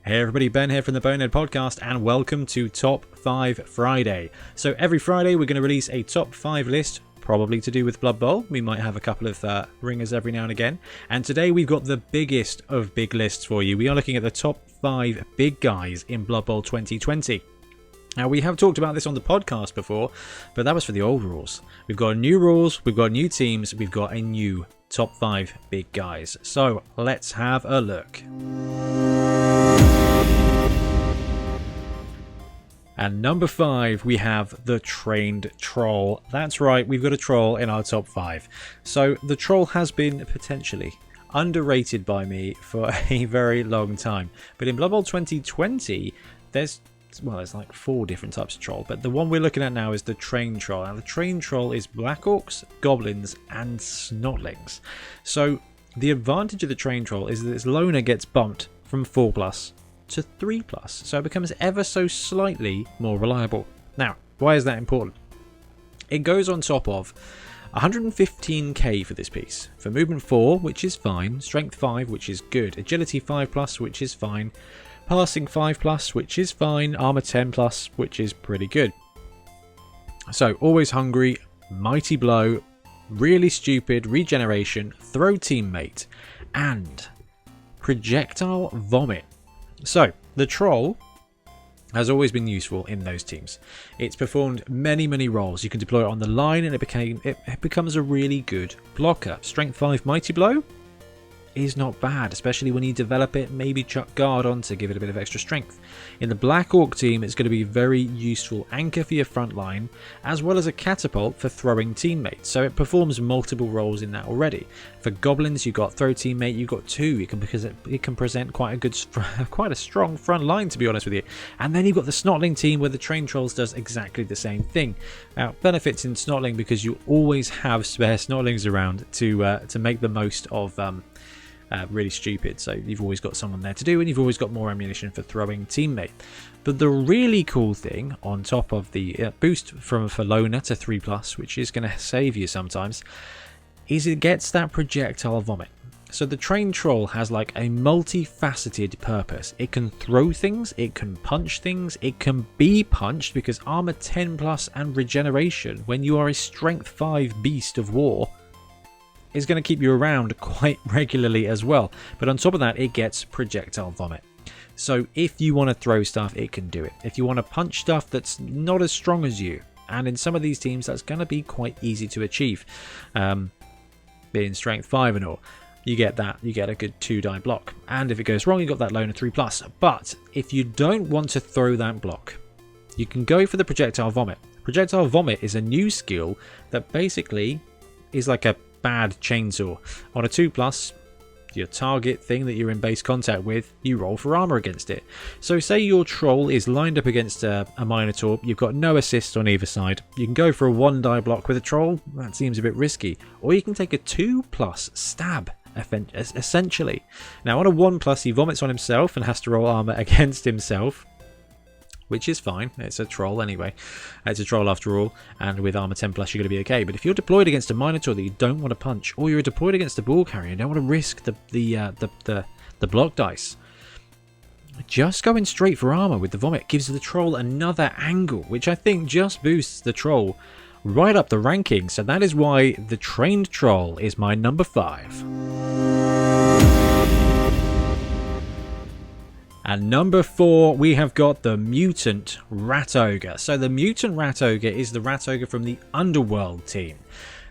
Hey everybody, Ben here from the Bonehead podcast and welcome to Top 5 Friday. So every Friday we're going to release a top 5 list, probably to do with Blood Bowl. We might have a couple of ringers every now and again. And today we've got the biggest of big lists for you. We are looking at the top 5 big guys in Blood Bowl 2020. Now, we have talked about this on the podcast before, but that was for the old rules. We've got new rules, we've got new teams, we've got a new top 5 big guys. So, let's have a look. And number 5, we have the Trained Troll. That's right, we've got a troll in our top 5. So, the troll has been potentially underrated by me for a very long time. But in Blood Bowl 2020, there's like 4 different types of troll, but the one we're looking at now is the Trained Troll. Now the Trained Troll is Black Orcs, Goblins and Snotlings. So the advantage of the Trained Troll is that its loner gets bumped from 4+ to 3+, so it becomes ever so slightly more reliable. Now, why is that important? It goes on top of 115k for this piece, for movement 4, which is fine, strength 5, which is good, agility 5+, which is fine, passing 5+, which is fine, armor 10+, which is pretty good. So, always hungry, mighty blow, really stupid, regeneration, throw teammate, and projectile vomit. So, the troll has always been useful in those teams. It's performed many roles. You can deploy it on the line and it becomes a really good blocker. Strength 5 mighty blow is not bad, especially when you develop it, maybe chuck guard on to give it a bit of extra strength. In the Black Orc team, it's going to be a very useful anchor for your front line, as well as a catapult for throwing teammates, so it performs multiple roles in that already. For Goblins, you've got throw teammate, you've got 2, because it can present quite a strong front line, to be honest with you. And then you've got the Snotling team, where the Trained Trolls does exactly the same thing. Now, benefits in Snotling because you always have spare Snotlings around to make the most of really stupid, so you've always got someone there to do, and you've always got more ammunition for throwing teammate. But the really cool thing, on top of the boost for loner to 3+, which is going to save you sometimes, is it gets that projectile vomit. So the Trained Troll has like a multifaceted purpose. It can throw things, it can punch things, it can be punched because armor 10+ and regeneration, when you are a strength 5 beast of war, is going to keep you around quite regularly as well. But on top of that, it gets projectile vomit. So if you want to throw stuff, it can do it. If you want to punch stuff that's not as strong as you, and in some of these teams that's going to be quite easy to achieve, being strength 5 and all, you get that, you get a good 2-die block. And if it goes wrong, you got that loner 3+. But if you don't want to throw that block, you can go for the projectile vomit. Projectile vomit is a new skill that basically is like a bad chainsaw. On a 2+, your target thing that you're in base contact with, you roll for armor against it. So say your troll is lined up against a Minotaur, you've got no assist on either side. You can go for a 1-die block with a troll, that seems a bit risky. Or you can take a 2+ stab, essentially. Now on a 1+, he vomits on himself and has to roll armor against himself, which is fine. It's a troll anyway. It's a troll after all, and with armor 10+, you're going to be okay. But if you're deployed against a Minotaur that you don't want to punch, or you're deployed against a ball carrier and don't want to risk the block dice, just going straight for armor with the vomit gives the troll another angle, which I think just boosts the troll right up the ranking. So that is why the Trained Troll is my number 5. And number 4, we have got the Mutant Rat Ogre. So the Mutant Rat Ogre is the Rat Ogre from the Underworld team.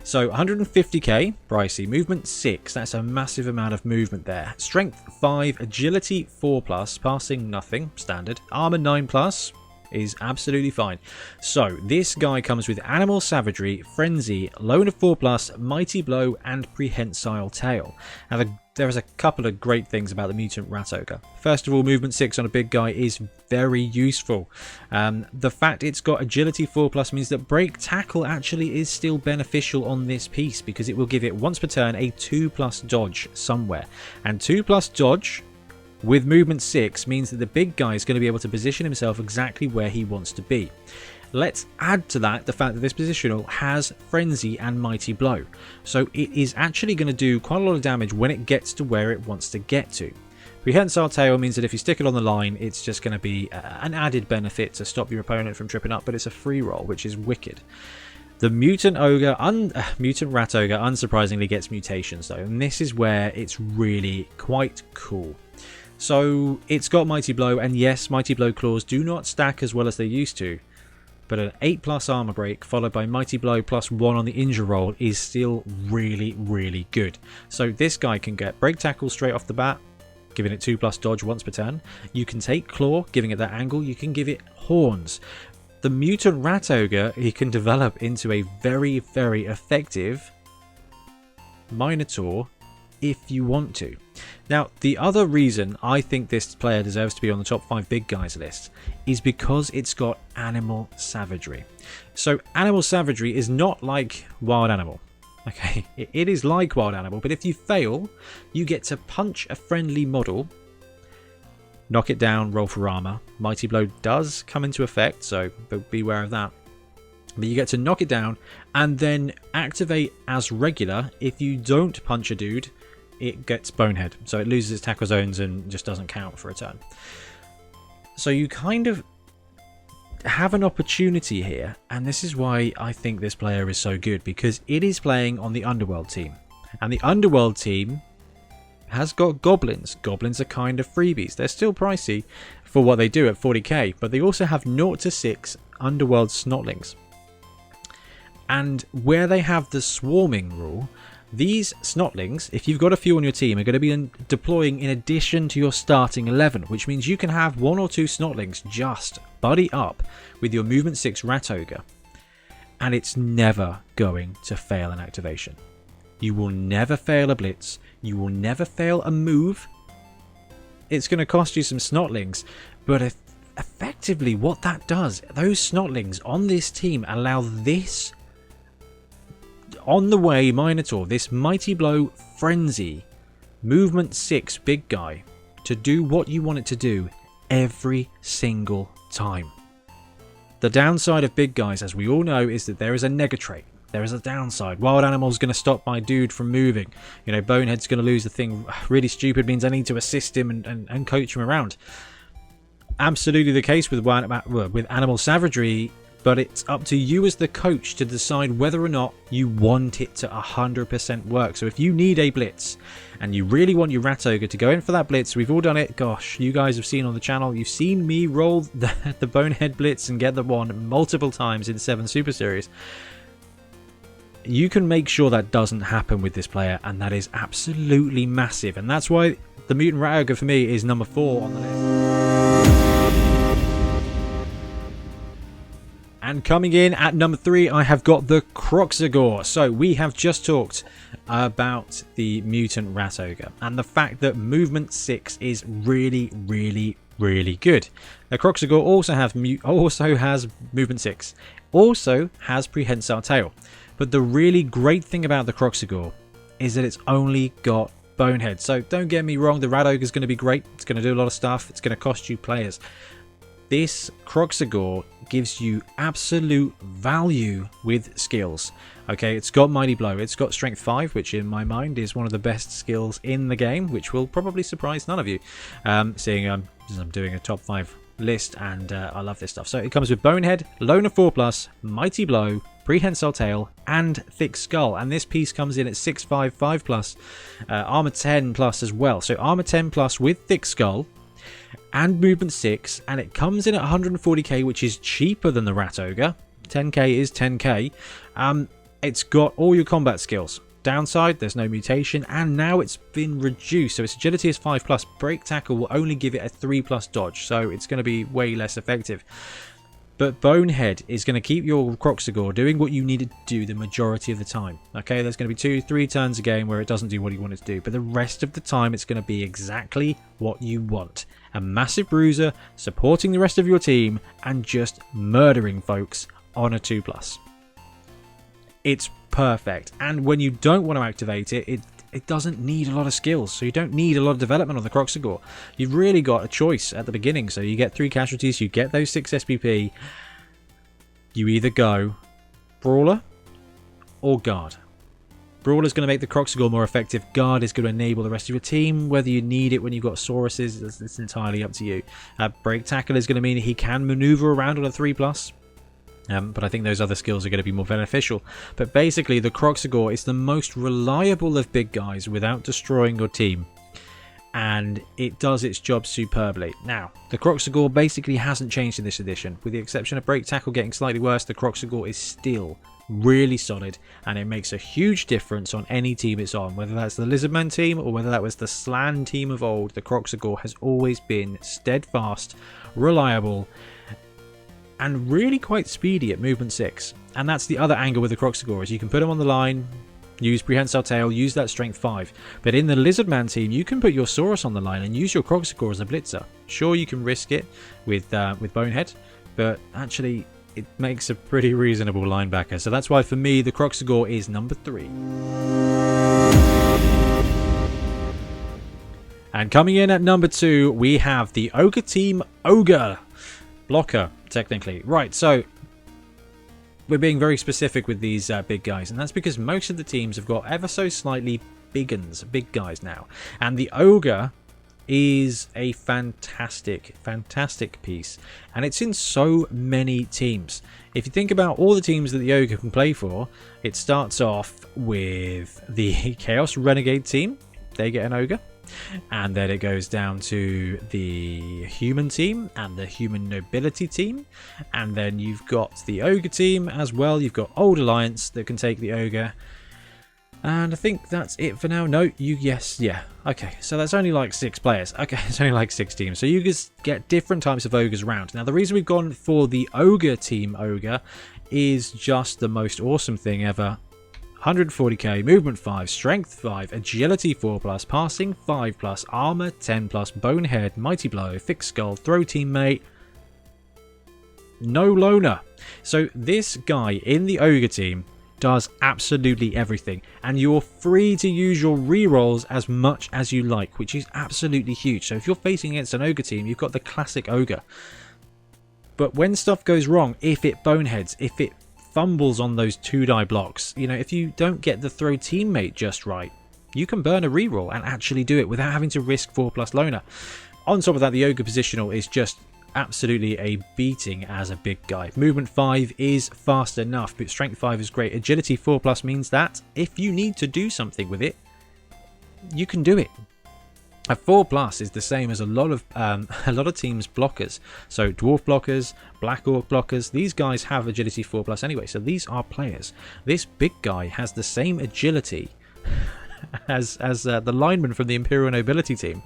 So 150k, pricey, movement 6, that's a massive amount of movement there. Strength 5, agility 4+, passing nothing, standard. Armor 9+, is absolutely fine. So this guy comes with Animal Savagery, Frenzy, Loner 4+, Mighty Blow, and Prehensile Tail. Now there is a couple of great things about the Mutant Rat Ogre. First of all, movement 6 on a big guy is very useful. The fact it's got agility 4+ means that break tackle actually is still beneficial on this piece, because it will give it once per turn a 2+ dodge somewhere. And 2+ dodge with movement 6 means that the big guy is going to be able to position himself exactly where he wants to be. Let's add to that the fact that this positional has Frenzy and Mighty Blow. So it is actually going to do quite a lot of damage when it gets to where it wants to get to. Prehensile Tail means that if you stick it on the line, it's just going to be an added benefit to stop your opponent from tripping up, but it's a free roll, which is wicked. The Mutant Rat Ogre, unsurprisingly, gets mutations, though, and this is where it's really quite cool. So, it's got Mighty Blow, and yes, Mighty Blow claws do not stack as well as they used to, but an 8+ armor break followed by Mighty Blow +1 on the injure roll is still really, really good. So, this guy can get Break Tackle straight off the bat, giving it 2+ dodge once per turn. You can take Claw, giving it that angle. You can give it Horns. The Mutant Rat Ogre, he can develop into a very, very effective Minotaur if you want to. Now, the other reason I think this player deserves to be on the top 5 big guys list is because it's got Animal Savagery. So, Animal Savagery is not like Wild Animal. Okay, it is like Wild Animal, but if you fail, you get to punch a friendly model, knock it down, roll for armor. Mighty Blow does come into effect, so beware of that. But you get to knock it down and then activate as regular. If you don't punch a dude, it gets Bonehead. So it loses its tackle zones and just doesn't count for a turn. So you kind of have an opportunity here, and this is why I think this player is so good, because it is playing on the Underworld team. And the Underworld team has got goblins. Goblins are kind of freebies. They're still pricey for what they do at 40k, but they also have 0 to 6 Underworld Snotlings. And where they have the swarming rule, these Snotlings, if you've got a few on your team, are going to be deploying in addition to your starting 11, which means you can have 1 or 2 Snotlings just buddy up with your movement 6 Rat Ogre, and it's never going to fail an activation. You will never fail a blitz. You will never fail a move. It's going to cost you some Snotlings, but effectively what that does, those Snotlings on this team allow this on the way Minotaur, this Mighty Blow Frenzy, movement 6 big guy, to do what you want it to do every single time. The downside of big guys, as we all know, is that there is a negatrait. There is a downside. Wild Animal's going to stop my dude from moving. You know, Bonehead's going to lose the thing. Really stupid means I need to assist him and coach him around. Absolutely the case with Animal Savagery, but it's up to you as the coach to decide whether or not you want it to 100% work. So if you need a blitz and you really want your Rat Ogre to go in for that blitz, we've all done it. Gosh, you guys have seen on the channel, you've seen me roll the Bonehead blitz and get the one multiple times in 7 Super Series. You can make sure that doesn't happen with this player, and that is absolutely massive. And that's why the Mutant Rat Ogre for me is number 4 on the list. And coming in at number 3, I have got the Kroxigor. So we have just talked about the Mutant Rat Ogre and the fact that movement 6 is really, really, really good. The Kroxigor also has movement 6, also has Prehensile Tail. But the really great thing about the Kroxigor is that it's only got Bonehead. So don't get me wrong, the Rat Ogre is going to be great. It's going to do a lot of stuff. It's going to cost you players. This Kroxigor gives you absolute value with skills. Okay, it's got Mighty Blow. It's got Strength 5, which in my mind is one of the best skills in the game, which will probably surprise none of you, seeing I'm doing a top 5 list, and I love this stuff. So it comes with Bonehead, Loner 4+, Mighty Blow, Prehensile Tail, and Thick Skull. And this piece comes in at 6/5, 5+, Armor 10+ as well. So Armor 10+ with Thick Skull and Movement 6, and it comes in at 140k, which is cheaper than the Rat Ogre. 10k is 10k. It's got all your combat skills. Downside, there's no mutation, and now it's been reduced. So its agility is 5+. Break Tackle will only give it a 3+ dodge, so it's going to be way less effective. But Bonehead is going to keep your Kroxigor doing what you need it to do the majority of the time. Okay, there's going to be 2-3 turns a game where it doesn't do what you want it to do, but the rest of the time it's going to be exactly what you want. A massive bruiser, supporting the rest of your team, and just murdering folks on a 2+. It's perfect, and when you don't want to activate it, it doesn't need a lot of skills, so you don't need a lot of development on the Kroxigor. You've really got a choice at the beginning, so you get 3 casualties, you get those 6 SPP, you either go Brawler or Guard. Brawl is going to make the Kroxigor more effective. Guard is going to enable the rest of your team. Whether you need it when you've got Sauruses, it's entirely up to you. Break Tackle is going to mean he can maneuver around on a 3+. But I think those other skills are going to be more beneficial. But basically, the Kroxigor is the most reliable of big guys without destroying your team. And it does its job superbly. Now, the Kroxigor basically hasn't changed in this edition. With the exception of Break Tackle getting slightly worse, the Kroxigor is still really solid. And it makes a huge difference on any team it's on. Whether that's the Lizardman team or whether that was the Slan team of old, the Kroxigor has always been steadfast, reliable, and really quite speedy at movement 6. And that's the other angle with the Kroxigor, is you can put him on the line, use Prehensile Tail, use that strength 5. But in the Lizardman team, you can put your Saurus on the line and use your Kroxigor as a blitzer. Sure, you can risk it with Bonehead, but actually it makes a pretty reasonable linebacker. So that's why for me, the Kroxigor is number 3. And coming in at number 2, we have the Ogre Team Ogre. Blocker, technically. Right, so we're being very specific with these big guys, and that's because most of the teams have got ever so slightly big guys now. And the Ogre is a fantastic piece, and it's in so many teams. If you think about all the teams that the Ogre can play for, it starts off with the Chaos Renegade team. They get an Ogre. And then it goes down to the human team and the human nobility team, and then you've got the ogre team as well. You've got Old Alliance that can take the ogre, and I think that's it for now. No, okay, so that's only like 6 players. Okay, it's only like 6 teams, so you just get different types of ogres around. Now the reason we've gone for the ogre team ogre is just the most awesome thing ever. 140k, movement 5, strength 5, agility 4+, passing 5+, armor 10+, bonehead, mighty blow, thick skull, throw teammate, no loner. So this guy in the ogre team does absolutely everything, and you're free to use your rerolls as much as you like, which is absolutely huge. So if you're facing against an ogre team, you've got the classic ogre. But when stuff goes wrong, if it boneheads, if it fumbles on those 2-die blocks, you know, if you don't get the throw teammate just right, you can burn a reroll and actually do it without having to risk 4+ loner. On top of that, the ogre positional is just absolutely a beating as a big guy. Movement 5 is fast enough, but strength 5 is great. Agility 4+ means that if you need to do something with it, you can do it. A 4+ is the same as a lot of teams' blockers. So dwarf blockers, black orc blockers, these guys have agility 4+ anyway. So these are players. This big guy has the same agility as the lineman from the Imperial Nobility team,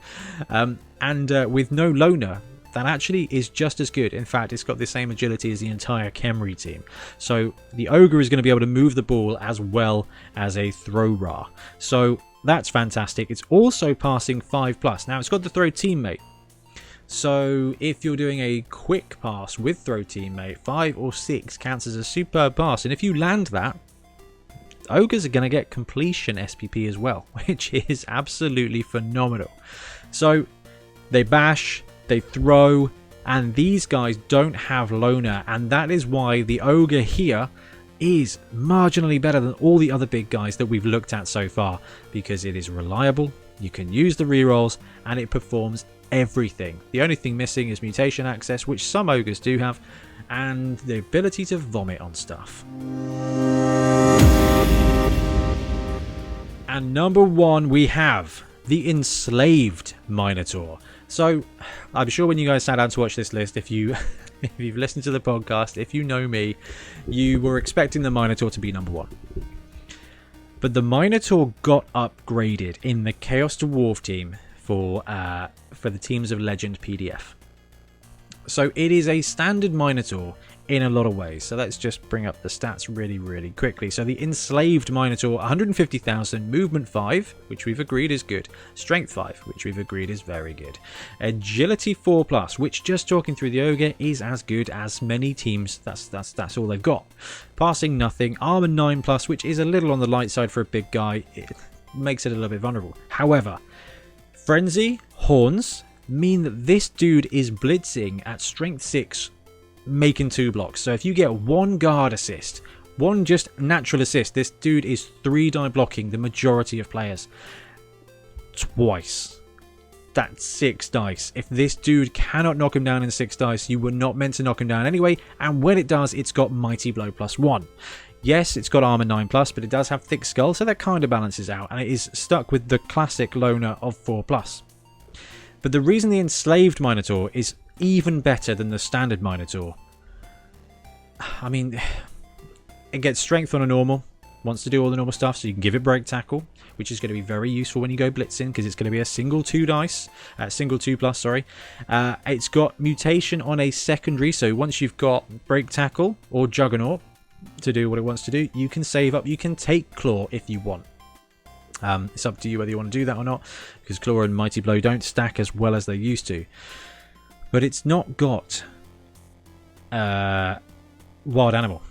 and with no loner. That actually is just as good. In fact, it's got the same agility as the entire Khemri team. So the ogre is going to be able to move the ball as well as a throw Ra. So that's fantastic. It's also passing 5+. Now it's got the throw teammate. So if you're doing a quick pass with throw teammate, 5 or 6 counts as a superb pass. And if you land that, ogres are going to get completion SPP as well, which is absolutely phenomenal. So they bash, they throw, and these guys don't have loner, and that is why the ogre here is marginally better than all the other big guys that we've looked at so far, because it is reliable, you can use the rerolls, and it performs everything. The only thing missing is mutation access, which some ogres do have, and the ability to vomit on stuff. And number 1, we have the Enslaved Minotaur. So I'm sure when you guys sat down to watch this list, if you've listened to the podcast, if you know me, you were expecting the Minotaur to be number 1. But the Minotaur got upgraded in the Chaos Dwarf team for the Teams of Legend PDF. So it is a standard Minotaur in a lot of ways. So let's just bring up the stats really quickly. So the Enslaved Minotaur, 150,000, movement 5, which we've agreed is good, strength 5, which we've agreed is very good, agility 4+, which just talking through the ogre is as good as many teams. That's all they've got. Passing nothing, armor 9+, which is a little on the light side for a big guy. It makes it a little bit vulnerable. However, frenzy, horns mean that this dude is blitzing at strength 6, making 2 blocks. So if you get 1 guard assist One just natural assist. This dude is 3-die blocking the majority of players. Twice. That's 6 dice. If this dude cannot knock him down in 6 dice, you were not meant to knock him down anyway. And when it does, it's got Mighty Blow +1. Yes, it's got Armor 9+, but it does have Thick Skull, so that kind of balances out. And it is stuck with the classic loner of 4+. But the reason the Enslaved Minotaur is even better than the standard Minotaur, I mean, it gets strength on a normal, wants to do all the normal stuff, so you can give it break tackle, which is going to be very useful when you go blitzing, because it's going to be a single 2 dice, single 2+, sorry. It's got mutation on a secondary, so once you've got break tackle or juggernaut to do what it wants to do, you can save up, you can take claw if you want. It's up to you whether you want to do that or not, because claw and mighty blow don't stack as well as they used to. But it's not got wild animal.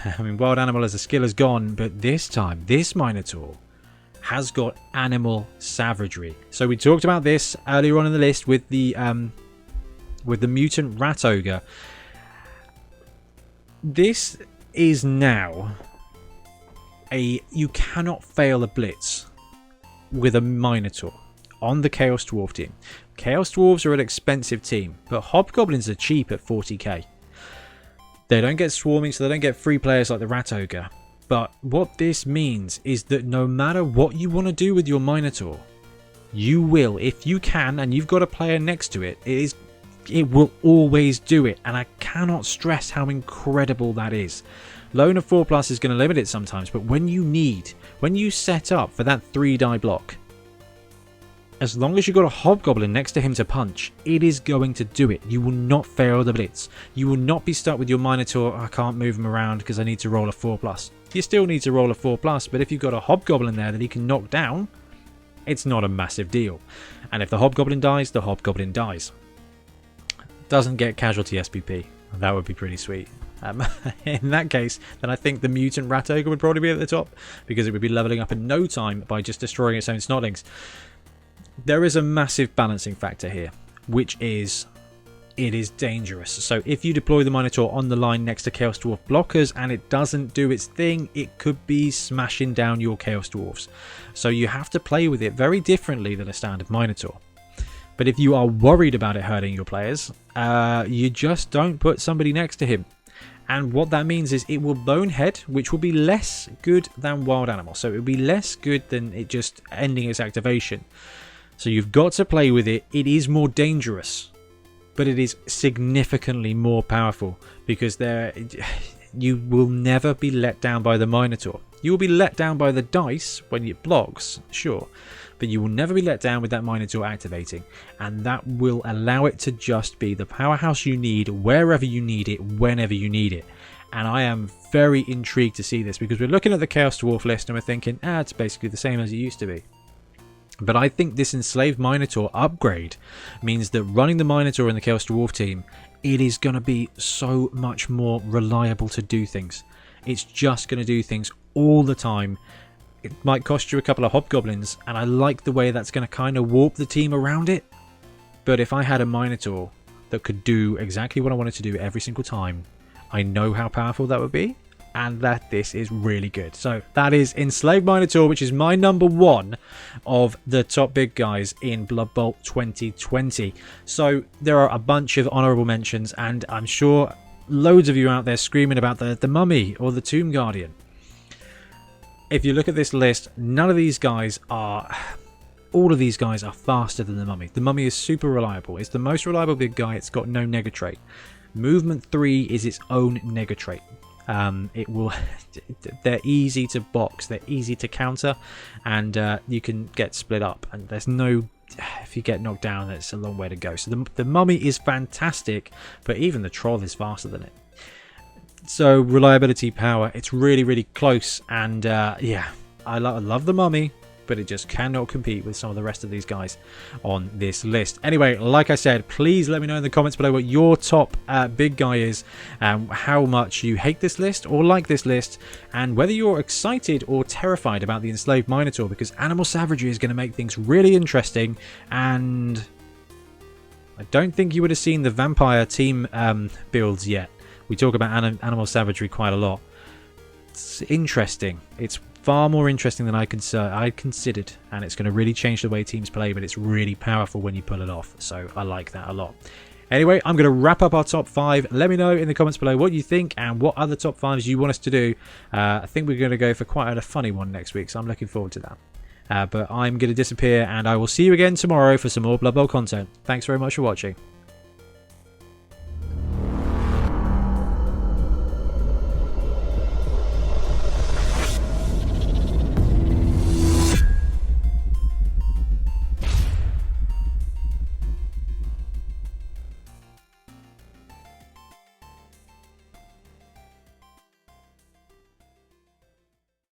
I mean, wild animal as a skill is gone, but this time, this Minotaur has got animal savagery. So we talked about this earlier on in the list with the Mutant Rat Ogre. This is now you cannot fail a blitz with a Minotaur on the Chaos Dwarf team. Chaos Dwarves are an expensive team, but Hobgoblins are cheap at 40k. They don't get swarming, so they don't get free players like the Rat Ogre. But what this means is that no matter what you want to do with your Minotaur, you will, if you can, and you've got a player next to it, it will always do it. And I cannot stress how incredible that is. Loner 4+ is going to limit it sometimes, but when you set up for that 3-die block, as long as you've got a Hobgoblin next to him to punch, it is going to do it. You will not fail the blitz. You will not be stuck with your Minotaur, I can't move him around because I need to roll a 4+. You still need to roll a 4+, but if you've got a Hobgoblin there that he can knock down, it's not a massive deal. And if the Hobgoblin dies, the Hobgoblin dies. Doesn't get casualty SPP. That would be pretty sweet. In that case, then I think the Mutant Rat Ogre would probably be at the top, because it would be leveling up in no time by just destroying its own snotlings. There is a massive balancing factor here, which is it is dangerous. So if you deploy the Minotaur on the line next to Chaos Dwarf blockers and it doesn't do its thing, it could be smashing down your Chaos Dwarfs. So you have to play with it very differently than a standard Minotaur. But if you are worried about it hurting your players, you just don't put somebody next to him. And what that means is it will Bonehead, which will be less good than Wild Animal. So it will be less good than it just ending its activation. So you've got to play with it. It is more dangerous, but it is significantly more powerful, because you will never be let down by the Minotaur. You will be let down by the dice when it blocks, sure, but you will never be let down with that Minotaur activating, and that will allow it to just be the powerhouse you need wherever you need it, whenever you need it. And I am very intrigued to see this, because we're looking at the Chaos Dwarf list and we're thinking, it's basically the same as it used to be. But I think this Enslaved Minotaur upgrade means that running the Minotaur in the Chaos Dwarf team, it is going to be so much more reliable to do things. It's just going to do things all the time. It might cost you a couple of Hobgoblins, and I like the way that's going to kind of warp the team around it. But if I had a Minotaur that could do exactly what I wanted to do every single time, I know how powerful that would be, and that this is really good. So that is Enslaved Minotaur, which is my number 1 of the top big guys in Blood Bowl 2020. So there are a bunch of honourable mentions, and I'm sure loads of you out there screaming about the Mummy or the Tomb Guardian. If you look at this list, none of these guys are... all of these guys are faster than the Mummy. The Mummy is super reliable. It's the most reliable big guy. It's got no nega trait. Movement 3 is its own nega trait. They're easy to box, they're easy to counter, and you can get split up, and there's no, if you get knocked down, it's a long way to go. So the Mummy is fantastic, but even the Troll is faster than it. So reliability, power, it's really, really close, and yeah, I love the Mummy, but it just cannot compete with some of the rest of these guys on this list. Anyway, like I said, please let me know in the comments below what your top big guy is, how much you hate this list or like this list, and whether you're excited or terrified about the Enslaved Minotaur, because animal savagery is going to make things really interesting. And I don't think you would have seen the vampire team builds yet. We talk about animal savagery quite a lot. it's interesting. It's far more interesting than I considered, and it's going to really change the way teams play, but it's really powerful when you pull it off, so I like that a lot. Anyway, I'm going to wrap up our top 5. Let me know in the comments below what you think and what other top 5s you want us to do. I think we're going to go for quite a funny one next week, so I'm looking forward to that. But I'm going to disappear, and I will see you again tomorrow for some more Blood Bowl content. Thanks very much for watching.